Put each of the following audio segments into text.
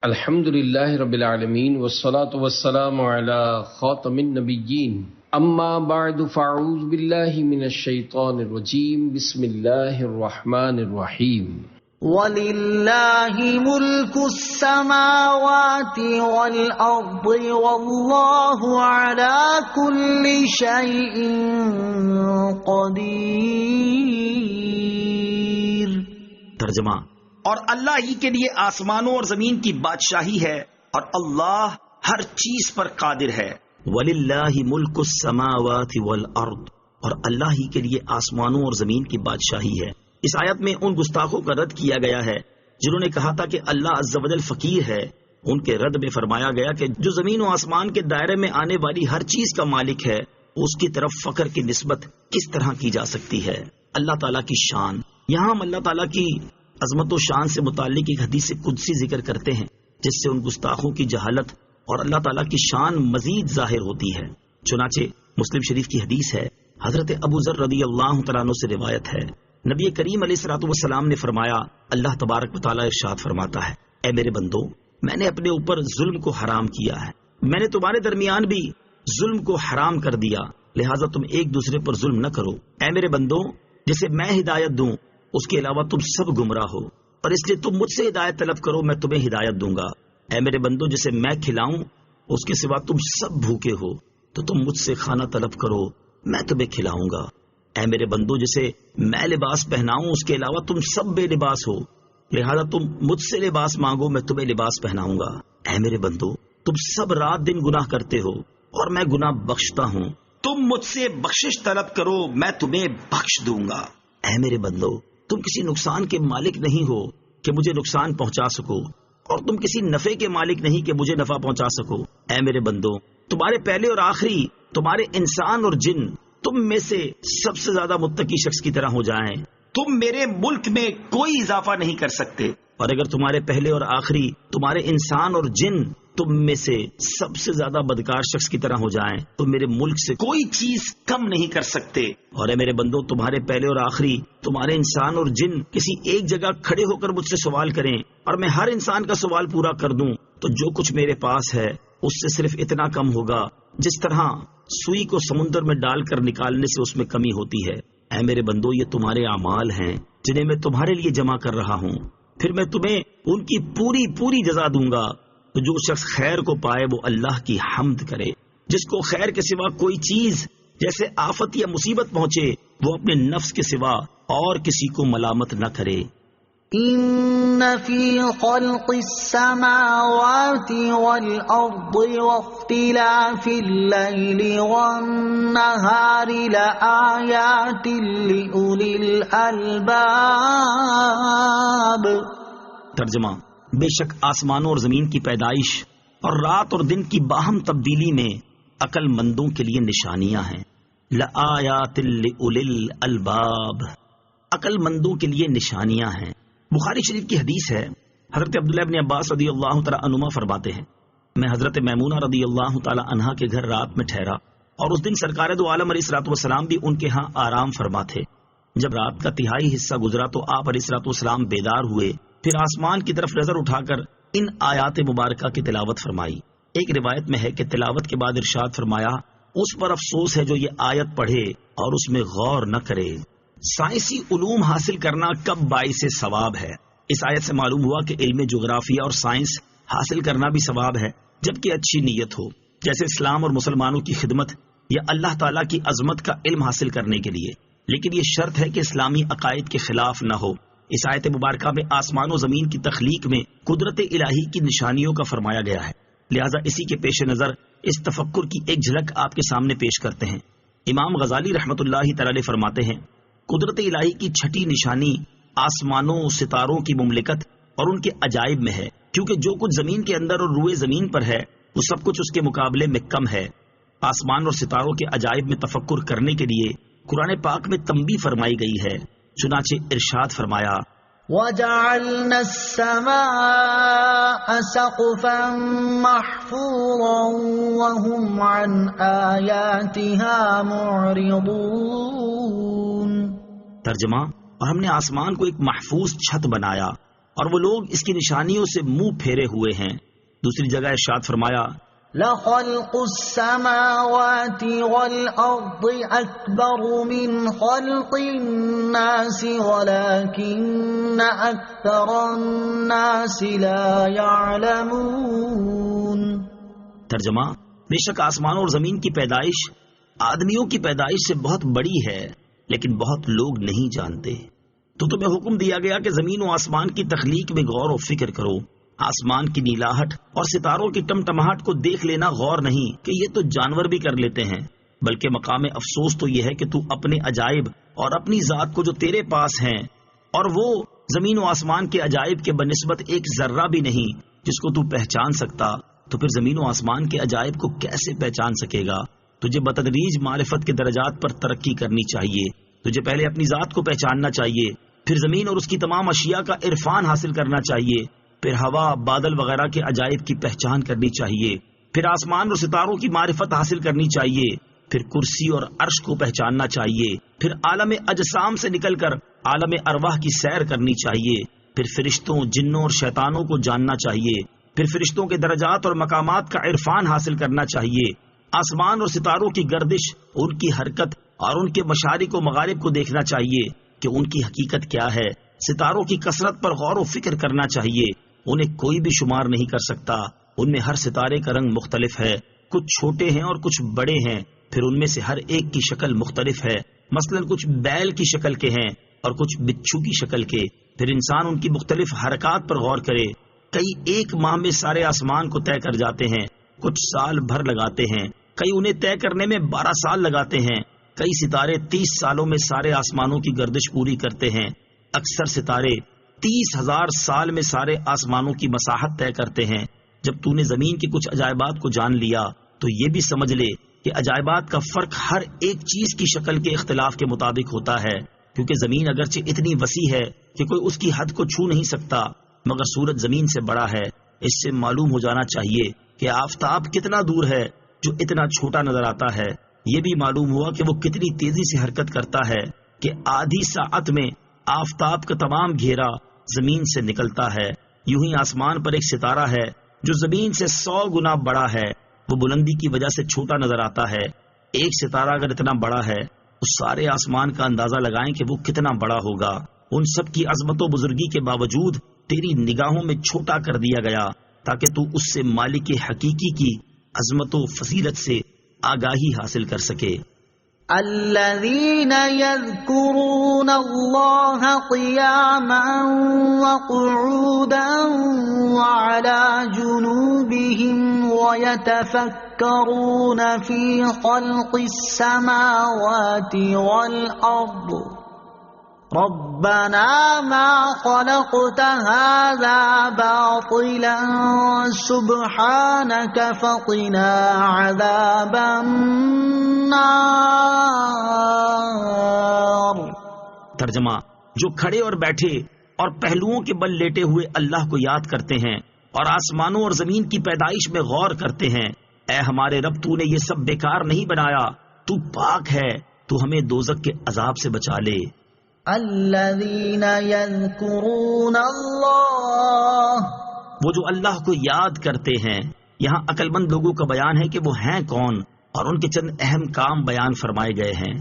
الحمد للہ رب العالمین والصلاة والسلام علی خاتم النبیین اما بعد فاعوذ باللہ من الشیطان الرجیم بسم اللہ الرحمن الرحیم وَلِلَّهِ مُلْكُ السَّمَاوَاتِ وَالْأَرْضِ وَاللَّهُ عَلَى كُلِّ شَيْءٍ قَدِيرٌ۔ ترجمہ: اور اللہ ہی کے لیے آسمانوں اور زمین کی بادشاہی ہے اور اللہ ہر چیز پر قادر ہے۔ وَلِلَّهِ مُلْكُ السَّمَاوَاتِ وَالْأَرْضِ، اور اللہ ہی کے لیے آسمانوں اور زمین کی بادشاہی ہے۔ اس آیت میں ان گستاخوں کا رد کیا گیا ہے جنہوں نے کہا تھا کہ اللہ عز و جل فقیر ہے۔ ان کے رد میں فرمایا گیا کہ جو زمین و آسمان کے دائرے میں آنے والی ہر چیز کا مالک ہے، اس کی طرف فقر کی نسبت کس طرح کی جا سکتی ہے؟ اللہ تعالیٰ کی شان، یہاں ہم اللہ تعالیٰ کی عظمت و شان سے متعلق ایک حدیث قدسی ذکر کرتے ہیں جس سے ان گستاخوں کی جہالت اور اللہ تعالیٰ کی شان مزید ظاہر ہوتی ہے۔ چنانچہ مسلم شریف کی حدیث ہے، حضرت ابو ذر رضی اللہ تعالیٰ عنہ سے روایت ہے، نبی کریم علیہ الصلوۃ والسلام نے فرمایا، اللہ تبارک و تعالیٰ ارشاد فرماتا ہے، اے میرے بندو، میں نے اپنے اوپر ظلم کو حرام کیا ہے، میں نے تمہارے درمیان بھی ظلم کو حرام کر دیا، لہٰذا تم ایک دوسرے پر ظلم نہ کرو۔ اے میرے بندو، جسے میں ہدایت دوں اس کے علاوہ تم سب گمراہ ہو، اور اس لیے تم مجھ سے ہدایت طلب کرو، میں تمہیں ہدایت دوں گا۔ اے میرے بندو، جسے میں کھلاؤں اس کے سوا تم سب بھوکے ہو، تو تم مجھ سے کھانا طلب کرو، میں تمہیں کھلاؤں گا۔ اے میرے بندو، جسے میں لباس پہناؤں اس کے علاوہ تم سب بے لباس ہو، لہذا تم مجھ سے لباس مانگو، میں تمہیں لباس پہناؤں گا۔ اے میرے بندو، تم سب رات دن گناہ کرتے ہو اور میں گناہ بخشتا ہوں، تم مجھ سے بخشش طلب کرو، میں تمہیں بخش دوں گا۔ اے میرے بندو، تم کسی نقصان کے مالک نہیں ہو کہ مجھے نقصان پہنچا سکو، اور تم کسی نفع کے مالک نہیں کہ مجھے نفع پہنچا سکو۔ اے میرے بندو، تمہارے پہلے اور آخری، تمہارے انسان اور جن تم میں سے سب سے زیادہ متقی شخص کی طرح ہو جائیں، تم میرے ملک میں کوئی اضافہ نہیں کر سکتے، اور اگر تمہارے پہلے اور آخری، تمہارے انسان اور جن تم میں سے سب سے زیادہ بدکار شخص کی طرح ہو جائیں تو میرے ملک سے کوئی چیز کم نہیں کر سکتے۔ اور اے میرے بندو، تمہارے پہلے اور آخری، تمہارے انسان اور جن کسی ایک جگہ کھڑے ہو کر مجھ سے سوال کریں اور میں ہر انسان کا سوال پورا کر دوں تو جو کچھ میرے پاس ہے اس سے صرف اتنا کم ہوگا جس طرح سوئی کو سمندر میں ڈال کر نکالنے سے اس میں کمی ہوتی ہے۔ اے میرے بندو، یہ تمہارے اعمال ہیں جنہیں میں تمہارے لیے جمع کر رہا ہوں، پھر میں تمہیں ان کی پوری پوری جزا دوں گا۔ تو جو شخص خیر کو پائے وہ اللہ کی حمد کرے، جس کو خیر کے سوا کوئی چیز جیسے آفت یا مصیبت پہنچے وہ اپنے نفس کے سوا اور کسی کو ملامت نہ کرے۔ ان فی خلق السماوات والارض واختلاف اللیل والنہار لآیات لأولی الالباب۔ ترجمہ: بے شک آسمانوں اور زمین کی پیدائش اور رات اور دن کی باہم تبدیلی میں عقل مندوں کے لیے نشانیاں ہیں۔ لآیات لأولی الالباب، عقل مندوں کے لیے نشانیاں ہیں۔ بخاری شریف کی حدیث ہے، حضرت عبداللہ ابن عباس رضی اللہ تعالی عنہما فرماتے ہیں، میں حضرت میمونہ رضی اللہ تعالی عنہا کے گھر رات میں ٹھہرا اور اس دن سرکار دو عالم علیہ الصلوۃ والسلام بھی ان کے ہاں آرام فرما تھے۔ جب رات کا تہائی حصہ گزرا تو آپ علیہ الصلوۃ والسلام بیدار ہوئے، پھر آسمان کی طرف نظر اٹھا کر ان آیات مبارکہ کی تلاوت فرمائی۔ ایک روایت میں ہے کہ تلاوت کے بعد ارشاد فرمایا، اس پر افسوس ہے جو یہ آیت پڑھے اور اس میں غور نہ کرے۔ سائنسی علوم حاصل کرنا کب باعث ثواب ہے؟ اس آیت سے معلوم ہوا کہ علم جغرافیہ اور سائنس حاصل کرنا بھی ثواب ہے جبکہ اچھی نیت ہو، جیسے اسلام اور مسلمانوں کی خدمت یا اللہ تعالیٰ کی عظمت کا علم حاصل کرنے کے لیے، لیکن یہ شرط ہے کہ اسلامی عقائد کے خلاف نہ ہو۔ اس آیت مبارکہ میں آسمان و زمین کی تخلیق میں قدرت الہی کی نشانیوں کا فرمایا گیا ہے، لہذا اسی کے پیش نظر اس تفکر کی ایک جھلک آپ کے سامنے پیش کرتے ہیں۔ امام غزالی رحمۃ اللہ تعالی علیہ فرماتے ہیں، قدرت الہی کی چھٹی نشانی آسمانوں ستاروں کی مملکت اور ان کے عجائب میں ہے، کیونکہ جو کچھ زمین کے اندر اور روئے زمین پر ہے وہ سب کچھ اس کے مقابلے میں کم ہے۔ آسمان اور ستاروں کے عجائب میں تفکر کرنے کے لیے قرآن پاک میں تنبیہ فرمائی گئی ہے، چنانچہ ارشاد فرمایا، وَجَعَلْنَا السَّمَاءَ سَقْفًا مَحْفُوظًا وَهُمْ عَنْ آيَاتِهَا مُعْرِضُونَ۔ ترجمہ: اور ہم نے آسمان کو ایک محفوظ چھت بنایا اور وہ لوگ اس کی نشانیوں سے منہ پھیرے ہوئے ہیں۔ دوسری جگہ ارشاد فرمایا لَخَلْقُ السَّمَاوَاتِ وَالْأَرْضِ أَكْبَرُ مِنْ خَلْقِ النَّاسِ وَلَكِنَّ أَكْثَرَ النَّاسِ لَا يَعْلَمُونَ۔ ترجمہ، بے شک آسمانوں اور زمین کی پیدائش آدمیوں کی پیدائش سے بہت بڑی ہے، لیکن بہت لوگ نہیں جانتے۔ تو تمہیں حکم دیا گیا کہ زمین و آسمان کی تخلیق میں غور و فکر کرو۔ آسمان کی نیلاہٹ اور ستاروں کی ٹمٹماہٹ کو دیکھ لینا غور نہیں کہ یہ تو جانور بھی کر لیتے ہیں، بلکہ مقام افسوس تو یہ ہے کہ تو اپنے عجائب اور اپنی ذات کو جو تیرے پاس ہیں اور وہ زمین و آسمان کے عجائب کے بنسبت ایک ذرہ بھی نہیں جس کو تو پہچان سکتا، تو پھر زمین و آسمان کے عجائب کو کیسے پہچان سکے گا؟ تجھے بتدریج معرفت کے درجات پر ترقی کرنی چاہیے۔ تجھے پہلے اپنی ذات کو پہچاننا چاہیے، پھر زمین اور اس کی تمام اشیاء کا عرفان حاصل کرنا چاہیے، پھر ہوا، بادل وغیرہ کے عجائب کی پہچان کرنی چاہیے، پھر آسمان اور ستاروں کی معرفت حاصل کرنی چاہیے، پھر کرسی اور عرش کو پہچاننا چاہیے، پھر عالم اجسام سے نکل کر عالم ارواح کی سیر کرنی چاہیے، پھر فرشتوں، جنوں اور شیطانوں کو جاننا چاہیے، پھر فرشتوں کے درجات اور مقامات کا عرفان حاصل کرنا چاہیے، آسمان اور ستاروں کی گردش، ان کی حرکت اور ان کے مشارق و مغارب کو دیکھنا چاہیے کہ ان کی حقیقت کیا ہے، ستاروں کی کثرت پر غور و فکر کرنا چاہیے، انہیں کوئی بھی شمار نہیں کر سکتا، ان میں ہر ستارے کا رنگ مختلف ہے، کچھ چھوٹے ہیں اور کچھ بڑے ہیں، پھر ان میں سے ہر ایک کی شکل مختلف ہے، مثلا کچھ بیل کی شکل کے ہیں اور کچھ بچھو کی شکل کے، پھر انسان ان کی مختلف حرکات پر غور کرے، کئی ایک ماہ میں سارے آسمان کو طے کر جاتے ہیں، کچھ سال بھر لگاتے ہیں، کئی انہیں طے کرنے میں 12 سال لگاتے ہیں، کئی ستارے 30 سالوں میں سارے آسمانوں کی گردش پوری کرتے ہیں، اکثر ستارے 30,000 سال میں سارے آسمانوں کی مساحت طے کرتے ہیں۔ جب تو نے زمین کے کچھ عجائبات کو جان لیا تو یہ بھی سمجھ لے کہ عجائبات کا فرق ہر ایک چیز کی شکل کے اختلاف کے مطابق ہوتا ہے، کیونکہ زمین اگرچہ اتنی وسیع ہے کہ کوئی اس کی حد کو چھو نہیں سکتا، مگر سورج زمین سے بڑا ہے۔ اس سے معلوم ہو جانا چاہیے کہ آفتاب کتنا دور ہے جو اتنا چھوٹا نظر آتا ہے۔ یہ بھی معلوم ہوا کہ وہ کتنی تیزی سے حرکت کرتا ہے کہ آدھی ساعت میں آفتاب کا تمام گھیرا زمین سے نکلتا ہے۔ یوں ہی آسمان پر ایک ستارہ ہے جو زمین سے 100 گنا بڑا ہے، وہ بلندی کی وجہ سے چھوٹا نظر آتا ہے۔ ایک ستارہ اگر اتنا بڑا ہے تو سارے آسمان کا اندازہ لگائیں کہ وہ کتنا بڑا ہوگا۔ ان سب کی عظمت و بزرگی کے باوجود تیری نگاہوں میں چھوٹا کر دیا گیا تاکہ تو اس سے مالک حقیقی کی عظمت و فضیلت سے آگاہی حاصل کر سکے۔ الذين يذكرون الله قياما وقعودا وعلى جنوبهم ويتفكرون في خلق السماوات والأرض ربنا ما خلقت هذا باطلا سبحانك فقنا عذاب النار۔ ترجمہ، جو کھڑے اور بیٹھے اور پہلوؤں کے بل لیٹے ہوئے اللہ کو یاد کرتے ہیں اور آسمانوں اور زمین کی پیدائش میں غور کرتے ہیں، اے ہمارے رب، تو نے یہ سب بیکار نہیں بنایا، تو پاک ہے، تو ہمیں دوزخ کے عذاب سے بچا لے۔ الذين يذكرون الله، وہ جو اللہ کو یاد کرتے ہیں۔ یہاں عقل مند لوگوں کا بیان ہے کہ وہ ہیں کون، اور ان کے چند اہم کام بیان فرمائے گئے ہیں۔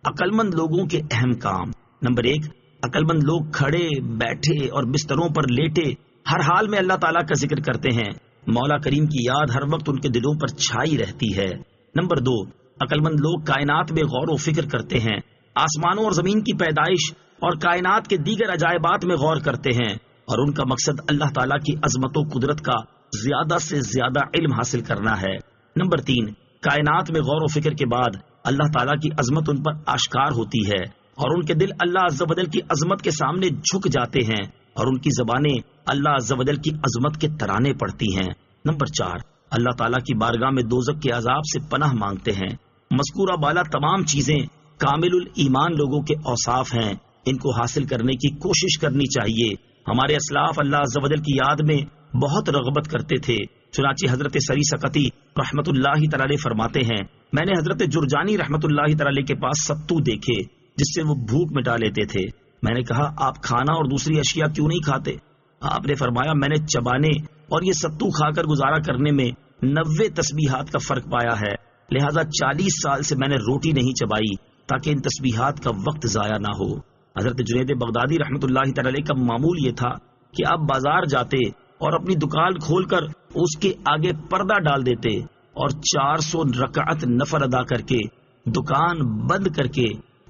عقل مند لوگوں کے اہم کام: نمبر 1، عقل مند لوگ کھڑے، بیٹھے اور بستروں پر لیٹے ہر حال میں اللہ تعالیٰ کا ذکر کرتے ہیں، مولا کریم کی یاد ہر وقت ان کے دلوں پر چھائی رہتی ہے۔ نمبر 2، عقل مند لوگ کائنات میں غور و فکر کرتے ہیں، آسمانوں اور زمین کی پیدائش اور کائنات کے دیگر عجائبات میں غور کرتے ہیں، اور ان کا مقصد اللہ تعالیٰ کی عظمت و قدرت کا زیادہ سے زیادہ علم حاصل کرنا ہے۔ نمبر 3، کائنات میں غور و فکر کے بعد اللہ تعالیٰ کی عظمت ان پر آشکار ہوتی ہے، اور ان کے دل اللہ عز و جل کی عظمت کے سامنے جھک جاتے ہیں، اور ان کی زبانیں اللہ عز و جل کی عظمت کے ترانے پڑھتی ہیں۔ نمبر 4، اللہ تعالیٰ کی بارگاہ میں دوزخ کے عذاب سے پناہ مانگتے ہیں۔ مذکورہ بالا تمام چیزیں کامل الایمان لوگوں کے اوصاف ہیں، ان کو حاصل کرنے کی کوشش کرنی چاہیے۔ ہمارے اسلاف اللہ عز و جل کی یاد میں بہت رغبت کرتے تھے، چنانچہ حضرت سری سقطی رحمت اللہ تعالی فرماتے ہیں، میں نے حضرت جرجانی رحمت اللہ تعالی کے پاس ستو دیکھے جس سے وہ بھوک مٹا لیتے تھے۔ میں نے کہا، آپ کھانا اور دوسری اشیاء کیوں نہیں کھاتے؟ آپ نے فرمایا میں نے چبانے اور یہ ستو کھا کر گزارا کرنے میں 90 تسبیحات کا فرق پایا ہے، لہذا 40 سال سے میں نے روٹی نہیں چبائی تاکہ ان تسبیحات کا وقت ضائع نہ ہو۔ حضرت جنید بغدادی رحمۃ اللہ تعالی علیہ کا معمول یہ تھا کہ آپ بازار جاتے اور اپنی دکان کھول کر اس کے آگے پردہ ڈال دیتے اور 400 رکعت نفل ادا کر کے دکان بند کر کے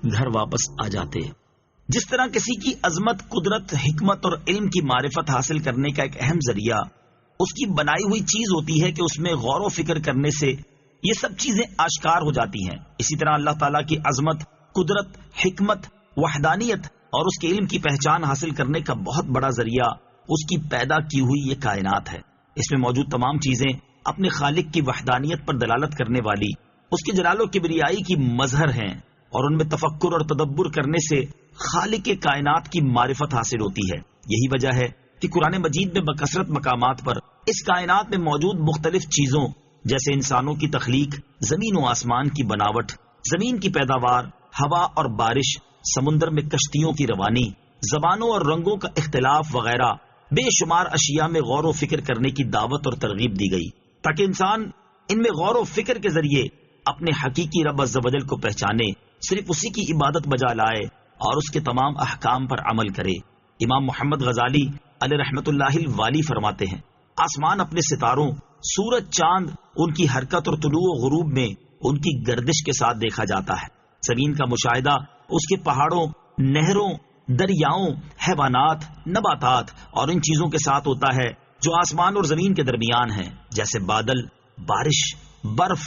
گھر واپس آ جاتے۔ جس طرح کسی کی عظمت، قدرت، حکمت اور علم کی معرفت حاصل کرنے کا ایک اہم ذریعہ اس کی بنائی ہوئی چیز ہوتی ہے کہ اس میں غور و فکر کرنے سے یہ سب چیزیں آشکار ہو جاتی ہیں، اسی طرح اللہ تعالیٰ کی عظمت، قدرت، حکمت، وحدانیت اور اس کے علم کی پہچان حاصل کرنے کا بہت بڑا ذریعہ اس کی پیدا کی ہوئی یہ کائنات ہے۔ اس میں موجود تمام چیزیں اپنے خالق کی وحدانیت پر دلالت کرنے والی، اس کی جلال و کبریائی کی مظہر ہیں، اور ان میں تفکر اور تدبر کرنے سے خالق کائنات کی معرفت حاصل ہوتی ہے۔ یہی وجہ ہے کہ قرآن مجید میں بکثرت مقامات پر اس کائنات میں موجود مختلف چیزوں جیسے انسانوں کی تخلیق، زمین و آسمان کی بناوٹ، زمین کی پیداوار، ہوا اور بارش، سمندر میں کشتیوں کی روانی، زبانوں اور رنگوں کا اختلاف وغیرہ بے شمار اشیاء میں غور و فکر کرنے کی دعوت اور ترغیب دی گئی تاکہ انسان ان میں غور و فکر کے ذریعے اپنے حقیقی رب عز و جل کو پہچانے، صرف اسی کی عبادت بجا لائے اور اس کے تمام احکام پر عمل کرے۔ امام محمد غزالی علیہ رحمت اللہ الوالی فرماتے ہیں، آسمان اپنے ستاروں، سورج، چاند، ان کی حرکت اور طلوع و غروب میں ان کی گردش کے ساتھ دیکھا جاتا ہے۔ زمین کا مشاہدہ اس کے پہاڑوں، نہروں، دریاؤں، حیوانات، نباتات اور ان چیزوں کے ساتھ ہوتا ہے جو آسمان اور زمین کے درمیان ہیں، جیسے بادل، بارش، برف،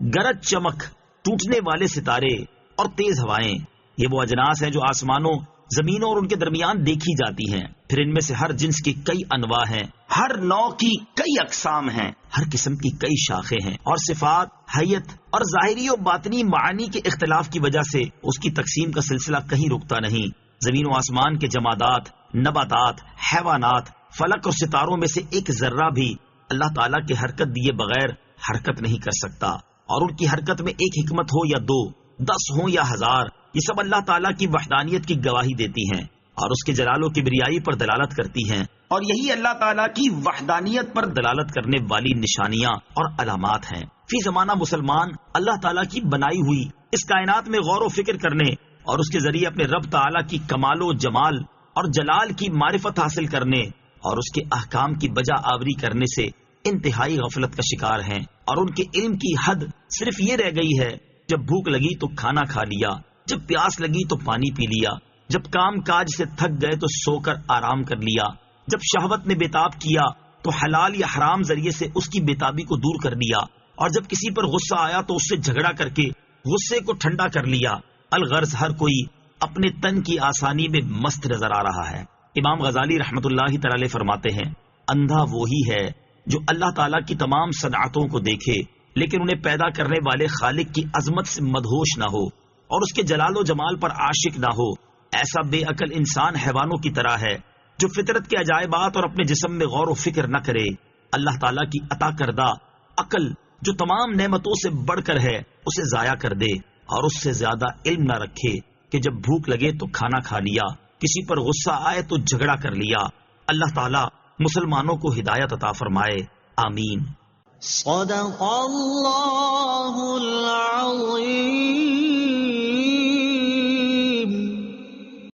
گرج چمک، ٹوٹنے والے ستارے اور تیز ہوائیں۔ یہ وہ اجناس ہیں جو آسمانوں، زمینوں اور ان کے درمیان دیکھی جاتی ہیں۔ پھر ان میں سے ہر جنس کی کئی انواع ہیں، ہر نوع کی کئی اقسام ہیں، ہر قسم کی کئی شاخیں ہیں، اور صفات، حیت اور ظاہری و باطنی معانی کے اختلاف کی وجہ سے اس کی تقسیم کا سلسلہ کہیں رکتا نہیں۔ زمین و آسمان کے جمادات، نباتات، حیوانات، فلک اور ستاروں میں سے ایک ذرہ بھی اللہ تعالیٰ کے حرکت دیے بغیر حرکت نہیں کر سکتا، اور ان کی حرکت میں ایک حکمت ہو یا 2، 10 ہوں یا 1000، یہ سب اللہ تعالیٰ کی وحدانیت کی گواہی دیتی ہیں اور اس کے جلال و کبریائی پر دلالت کرتی ہیں، اور یہی اللہ تعالیٰ کی وحدانیت پر دلالت کرنے والی نشانیاں اور علامات ہیں۔ فی زمانہ مسلمان اللہ تعالیٰ کی بنائی ہوئی اس کائنات میں غور و فکر کرنے اور اس کے ذریعے اپنے رب تعالیٰ کی کمال و جمال اور جلال کی معرفت حاصل کرنے اور اس کے احکام کی بجا آوری کرنے سے انتہائی غفلت کا شکار ہیں، اور ان کے علم کی حد صرف یہ رہ گئی ہے جب بھوک لگی تو کھانا کھا لیا، جب پیاس لگی تو پانی پی لیا، جب کام کاج سے تھک گئے تو سو کر آرام کر لیا، جب شہوت نے بےتاب کیا تو حلال یا حرام ذریعے سے اس کی بےتابی کو دور کر دیا، اور جب کسی پر غصہ آیا تو اس سے جھگڑا کر کے غصے کو ٹھنڈا کر لیا۔ الغرض ہر کوئی اپنے تن کی آسانی میں مست نظر آ رہا ہے۔ امام غزالی رحمت اللہ تعالی فرماتے ہیں، اندھا وہی ہے جو اللہ تعالیٰ کی تمام صنعتوں کو دیکھے لیکن انہیں پیدا کرنے والے خالق کی عظمت سے مدہوش نہ ہو اور اس کے جلال و جمال پر عاشق نہ ہو۔ ایسا بے عقل انسان حیوانوں کی طرح ہے جو فطرت کے عجائبات اور اپنے جسم میں غور و فکر نہ کرے۔ اللہ تعالیٰ کی عطا کردہ عقل جو تمام نعمتوں سے بڑھ کر ہے اسے ضائع کر دے اور اس سے زیادہ علم نہ رکھے کہ جب بھوک لگے تو کھانا کھا لیا، کسی پر غصہ آئے تو جھگڑا کر لیا۔ اللہ تعالیٰ مسلمانوں کو ہدایت عطا فرمائے، آمین۔ صدق اللہ العظیم۔